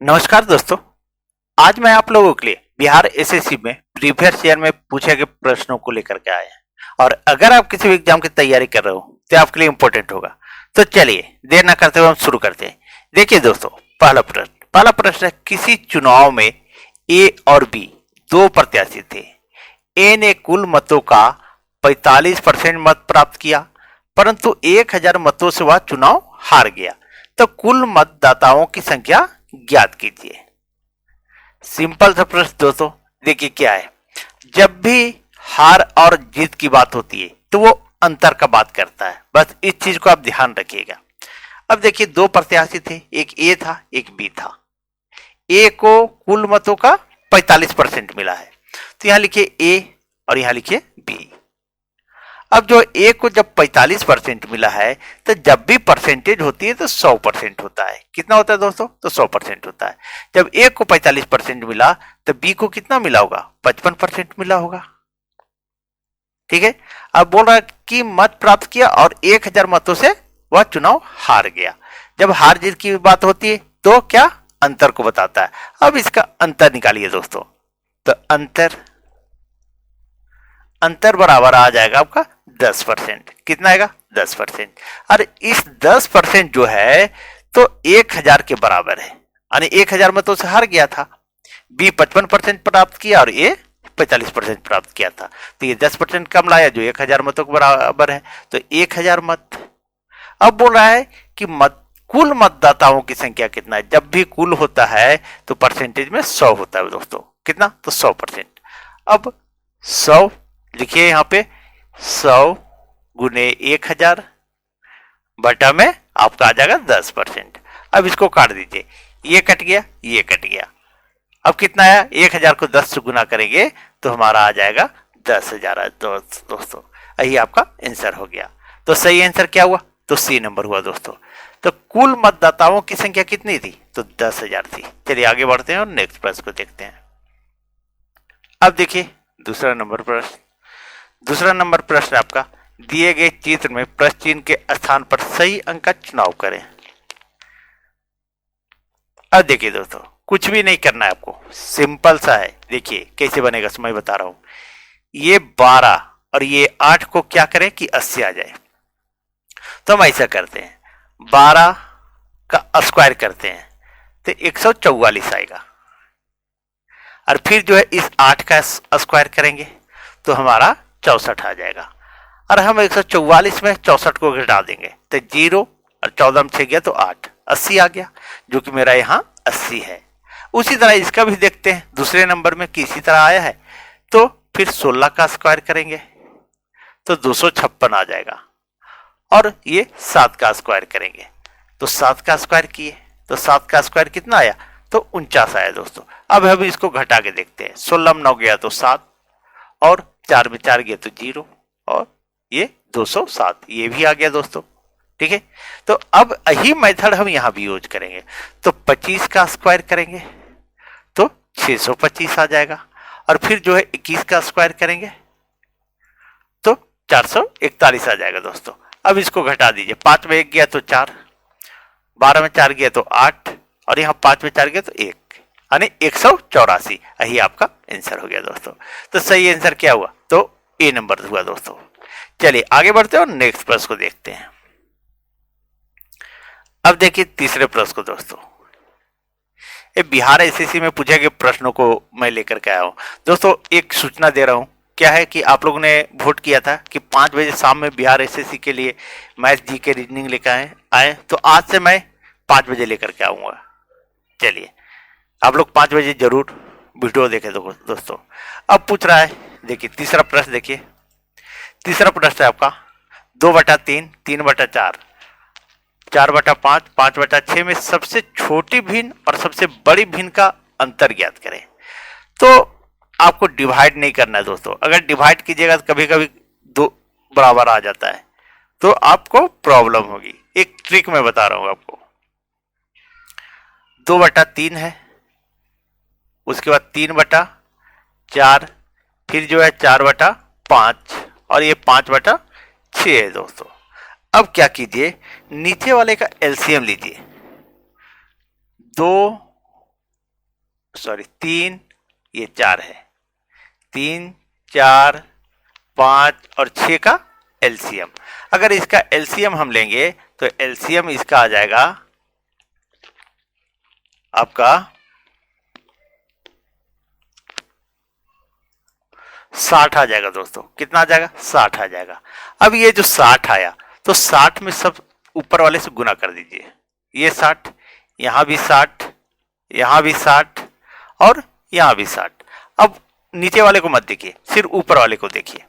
नमस्कार दोस्तों। आज मैं आप लोगों के लिए बिहार एसएससी में प्रीवियस ईयर में पूछे गए प्रश्नों को लेकर के आए हैं और अगर आप किसी भी एग्जाम की तैयारी कर रहे हो तो आपके लिए इंपॉर्टेंट होगा। तो चलिए देर ना करते हुए हम शुरू करते हैं। देखिए दोस्तों, पहला प्रश्न है, किसी चुनाव में ए और बी दो प्रत्याशी थे। ए ने कुल मतों का 45% मत प्राप्त किया, परंतु 1000 मतों से वह चुनाव हार गया। तो कुल मतदाताओं की संख्या ज्ञात कीजिए। सिंपल सा प्रश्न दोस्तों। देखिए क्या है, जब भी हार और जीत की बात होती है तो वो अंतर का बात करता है। बस इस चीज को आप ध्यान रखिएगा। अब देखिए दो प्रत्याशी थे, एक ए था एक बी था। ए को कुल मतों का 45% मिला है, तो यहां लिखिए ए और यहां लिखिए बी। अब जो ए को जब 45% मिला है तो जब भी परसेंटेज होती है तो 100% होता है। कितना होता है दोस्तों? तो 100% होता है। जब ए को 45% मिला तो बी को कितना मिला होगा? 55% मिला होगा। ठीक है। अब बोल रहा है कि मत प्राप्त किया और 1000 मतों से वह चुनाव हार गया। जब हार जीत की बात होती है तो क्या अंतर को बताता है। अब इसका अंतर निकालिए दोस्तों। तो अंतर बराबर आ जाएगा आपका 10%। कितना आएगा? 10%। और इस 10% जो है तो 1000 के बराबर है, यानी 1000 मतों से हार गया था। बी 55% प्राप्त किया और ए 45% प्राप्त किया था, तो ये 10% कम लाया जो 1000 मतों के बराबर है। तो 1000 मत। अब बोल रहा है कि कुल मतदाताओं की संख्या कितना है। जब भी कुल होता है तो परसेंटेज में 100 होता है दोस्तों। कितना? तो 100%। अब 100 लिखिए यहाँ पे, 100 गुने 1000 बटा में आपका आ जाएगा 10%। अब इसको काट दीजिए, ये कट गया ये कट गया। अब कितना आया? 1000 को 10 से गुना करेंगे तो हमारा आ जाएगा 10,000 दोस्तों। यही आपका आंसर हो गया। तो सही आंसर क्या हुआ? तो सी नंबर हुआ दोस्तों। तो कुल मतदाताओं की संख्या कितनी थी? तो 10,000 थी। चलिए आगे बढ़ते हैं और नेक्स्ट प्रश्न को देखते हैं। अब देखिए दूसरा नंबर प्रश्न आपका, दिए गए चित्र में प्रश्न चिन्ह के स्थान पर सही अंक का चुनाव करें। अब देखिए दोस्तों, कुछ भी नहीं करना है आपको, सिंपल सा है। देखिए कैसे बनेगा, मैं बता रहा हूं। ये 12 और ये 8 को क्या करें कि 80 आ जाए। तो हम ऐसा करते हैं, 12 का स्क्वायर करते हैं तो 144 आएगा। और फिर जो है इस 8 का स्क्वायर करेंगे तो हमारा 64 आ जाएगा। और हम 144 में 64 को घटा देंगे तो 0 और 14 में 6 गया तो 8, 80 आ गया, जो कि मेरा यहाँ 80 है। उसी तरह इसका भी देखते हैं दूसरे नंबर में कि इसी तरह आया है। तो फिर 16 का स्क्वायर करेंगे तो 256 आ जाएगा। और ये 7 का स्क्वायर करेंगे तो 7 का स्क्वायर किए तो 7 का स्क्वायर कितना आया? तो 49 आया दोस्तों। अब हम इसको घटा के देखते हैं, 16 में 9 गया तो 7 और 4 में 4 गया तो 0 और ये 207, ये भी आ गया दोस्तों। ठीक है। तो अब यही मेथड हम यहां भी यूज करेंगे। तो 25 का स्क्वायर करेंगे तो 625 आ जाएगा। और फिर जो है 21 का स्क्वायर करेंगे तो 441 आ जाएगा दोस्तों। अब इसको घटा दीजिए, 5 में 1 गया तो 4, 12 में 4 गया तो 8 और यहाँ 5 में 4 गया तो 1, यानी 184। यही आपका आंसर हो गया दोस्तों। तो सही आंसर क्या हुआ? तो ए नंबर हुआ दोस्तों। चलिए आगे बढ़ते हैं और नेक्स्ट प्रश्न को देखते हैं। अब देखिए तीसरे प्रश्न को दोस्तों। ये बिहार एसएससी में पूछे गए प्रश्नों को मैं लेकर के आया हूं दोस्तों। एक सूचना दे रहा हूं, क्या है कि आप लोगों ने वोट किया था कि 5 बजे शाम में बिहार एसएससी के लिए मैथ जी के रीजनिंग लेकर आए, तो आज से मैं 5 बजे लेकर के आऊंगा। चलिए आप लोग 5 बजे जरूर वीडियो देखें दोस्तों। अब पूछ रहा है, देखिए तीसरा प्रश्न। देखिए तीसरा प्रश्न है आपका 2/3, 3/4, 4/5, 5/6 में सबसे छोटी भिन्न और सबसे बड़ी भिन्न का अंतर ज्ञात करें। तो आपको डिवाइड नहीं करना है दोस्तों। अगर डिवाइड कीजिएगा तो कभी कभी 2 बराबर आ जाता है तो आपको प्रॉब्लम होगी। एक ट्रिक मैं बता रहा हूं आपको। 2/3 है, उसके बाद 3/4, फिर जो है 4/5 और ये 5/6 है दोस्तों। अब क्या कीजिए, नीचे वाले का एलसीएम लीजिए। 2 सॉरी 3, ये 4 है, 3, 4, 5 और 6 का एलसीएम। अगर इसका एलसीएम हम लेंगे तो एलसीएम इसका आ जाएगा आपका 60 आ जाएगा दोस्तों। कितना आ जाएगा? 60 आ जाएगा। अब ये जो 60 आया तो 60 में सब ऊपर वाले से गुना कर दीजिए। ये 60, यहां भी 60, यहां भी 60 और यहां भी 60। अब नीचे वाले को मत देखिए, सिर्फ ऊपर वाले को देखिए।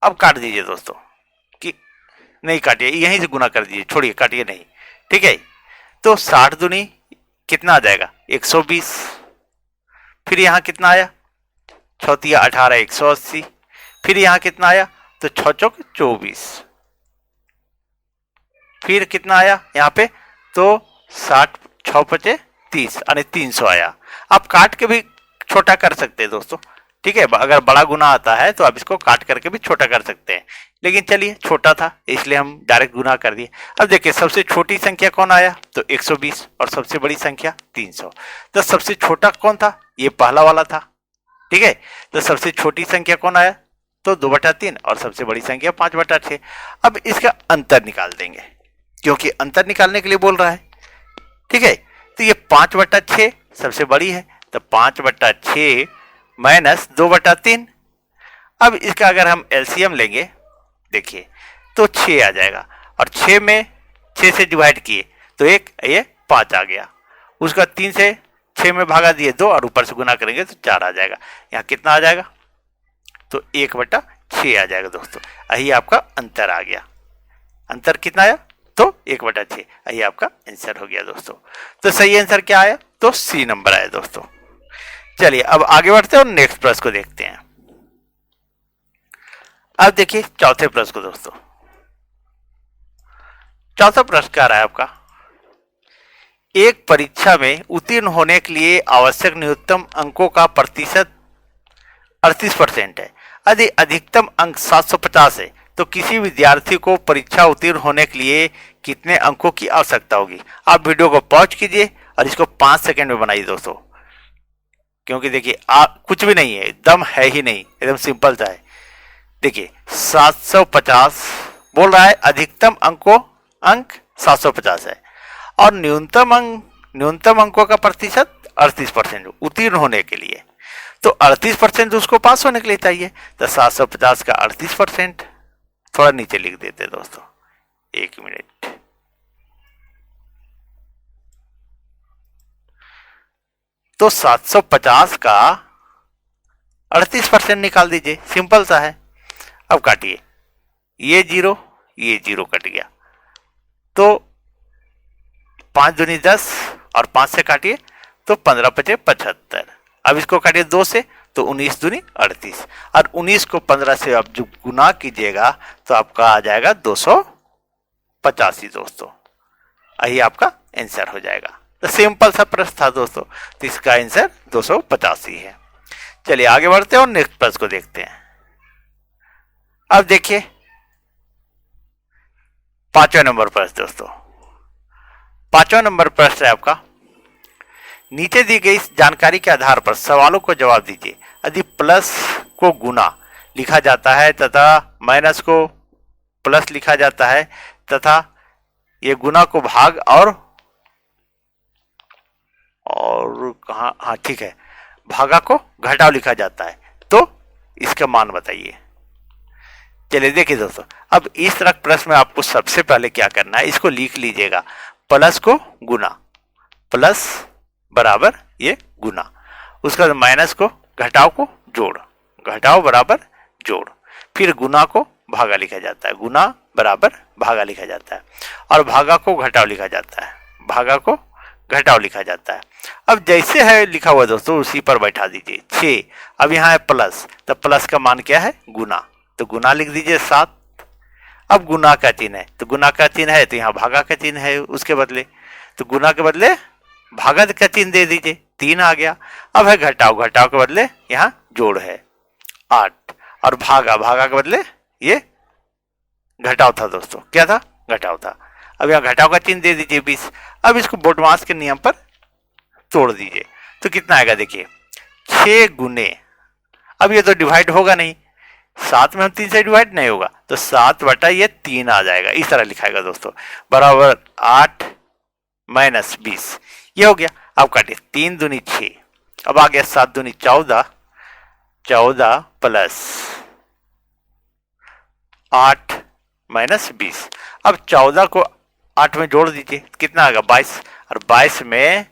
अब काट दीजिए दोस्तों, कि नहीं काटिए, यहीं से गुना कर दीजिए, छोड़िए काटिए नहीं, ठीक है। तो 60 दूनी कितना आ जाएगा? 120। फिर यहां कितना आया? 6 18 180। फिर यहां कितना आया? तो 6 चौक 24। फिर कितना आया यहाँ पे? तो 60 6 पचे 30 यानी 300 आया। आप काट के भी छोटा कर सकते हैं दोस्तों, ठीक है। अगर बड़ा गुना आता है तो आप इसको काट करके भी छोटा कर सकते हैं, लेकिन चलिए छोटा था इसलिए हम डायरेक्ट गुना कर दिए। अब देखिए सबसे छोटी संख्या कौन आया? तो 120 और सबसे बड़ी संख्या 300। तो सबसे छोटा कौन था? ये पहला वाला था, ठीक है। तो सबसे छोटी संख्या कौन आया? तो 2/3 और सबसे बड़ी संख्या 5/6। अब इसका अंतर निकाल देंगे, क्योंकि अंतर निकालने के लिए बोल रहा है, ठीक है। तो ये 5/6 सबसे बड़ी है, तो 5/6 माइनस 2/3। अब इसका अगर हम एलसीएम लेंगे, देखिए तो 6 आ जाएगा, और 6 में 6 से डिवाइड किए तो एक ये 5 आ गया। उसका 3 से 6 में भागा दिए 2 और ऊपर से गुना करेंगे तो 4 आ जाएगा। यहाँ कितना आ जाएगा? तो 1/6 आ जाएगा दोस्तों। यही आपका अंतर आ गया। अंतर कितना आया? तो 1/6। यही आपका आंसर हो गया दोस्तों। तो सही आंसर क्या आया? तो सी नंबर आया दोस्तों। चलिए अब आगे बढ़ते हैं और नेक्स्ट प्रश्न को देखते हैं। अब देखिए चौथे प्रश्न को दोस्तों। चौथा प्रश्न क्या रहा है आपका? एक परीक्षा में उत्तीर्ण होने के लिए आवश्यक न्यूनतम अंकों का प्रतिशत 38% है। यदि अधिकतम अंक 750 है तो किसी विद्यार्थी को परीक्षा उत्तीर्ण होने के लिए कितने अंकों की आवश्यकता होगी? आप वीडियो को पॉज कीजिए और इसको 5 सेकंड में बनाइए दोस्तों, क्योंकि देखिए कुछ भी नहीं है, दम है ही नहीं, एकदम सिंपल सा है। देखिए 750 बोल रहा है, अधिकतम अंक 750 है और न्यूनतम अंकों का प्रतिशत 38% उत्तीर्ण होने के लिए। तो 38% उसको पास होने के लिए चाहिए, तो 750 का 38%। थोड़ा नीचे लिख देते हैं दोस्तों, 1 मिनट। तो 750 का 38% निकाल दीजिए, सिंपल सा है। अब काटिए, ये 0 कट गया, तो 5 दूनी 10 और 5 से काटिए तो 15 पचे 75। अब इसको काटिए 2 से तो 19 दूनी 38, और 19 को 15 से आप जो गुना कीजिएगा तो आपका आ जाएगा 285 दोस्तों। यही आपका आंसर हो जाएगा। तो सिंपल सा प्रश्न था दोस्तों, तो इसका आंसर 285 है। चलिए आगे बढ़ते हैं और नेक्स्ट प्रश्न को देखते हैं। अब देखिए 5वां नंबर प्रश्न दोस्तों। 5वां नंबर प्रश्न है आपका, नीचे दी गई जानकारी के आधार पर सवालों को जवाब दीजिए। यदि प्लस को गुना लिखा जाता है तथा माइनस को प्लस लिखा जाता है तथा ये गुना को भाग और कहा, हाँ ठीक है, भागा को घटाव लिखा जाता है, तो इसका मान बताइए। चलिए देखिए दोस्तों, अब इस तरह प्रश्न में आपको सबसे पहले क्या करना है, इसको लिख लीजिएगा। प्लस को गुना, प्लस बराबर ये गुना, उसका माइनस को घटाव को जोड़, घटाव बराबर जोड़, फिर गुना को भागा लिखा जाता है, गुना बराबर भागा लिखा जाता है, और भागा को घटाव लिखा जाता है, भागा को घटाव लिखा जाता है। अब जैसे है लिखा हुआ दोस्तों उसी पर बैठा दीजिए 6। अब यहाँ है प्लस, तो प्लस का मान क्या है? गुना, तो गुना लिख दीजिए 7। अब गुना का चिन्ह है, तो गुना का चिन्ह है तो यहाँ भागा का चिन्ह है उसके बदले, तो गुना के बदले भागा का चिन्ह दे दीजिए, 3 आ गया। अब है घटाव, घटाव के बदले यहाँ जोड़ है 8, और भागा के बदले ये घटाव था दोस्तों, क्या था? घटाव था। अब यहाँ घटाव का चिन्ह दे दीजिए 20। अब इसको बोडमास के नियम पर तोड़ दीजिए, तो कितना आएगा देखिए 6 गुने, अब ये तो डिवाइड होगा नहीं, 7 में हम 3 से डिवाइड नहीं होगा, तो 7/3 आ जाएगा, इस तरह लिखाएगा दोस्तों, बराबर 8 माइनस 20, ये हो गया। अब काटिए 3 दूनी 6, अब आ गया 7 दूनी 14, 14 प्लस 8 माइनस 20, अब 14 को 8 में जोड़ दीजिए, कितना आएगा 22, और 22 में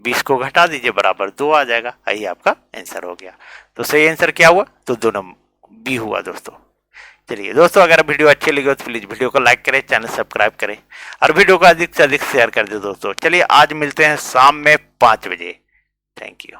20 को घटा दीजिए, बराबर 2 आ जाएगा। यही आपका आंसर हो गया। तो सही आंसर क्या हुआ? तो 2 नंबर बी हुआ दोस्तों। चलिए दोस्तों, अगर वीडियो अच्छी लगी हो तो प्लीज वीडियो को लाइक करें, चैनल सब्सक्राइब करें और वीडियो को अधिक से अधिक शेयर कर दे दोस्तों। चलिए आज मिलते हैं शाम में 5 बजे। Thank you.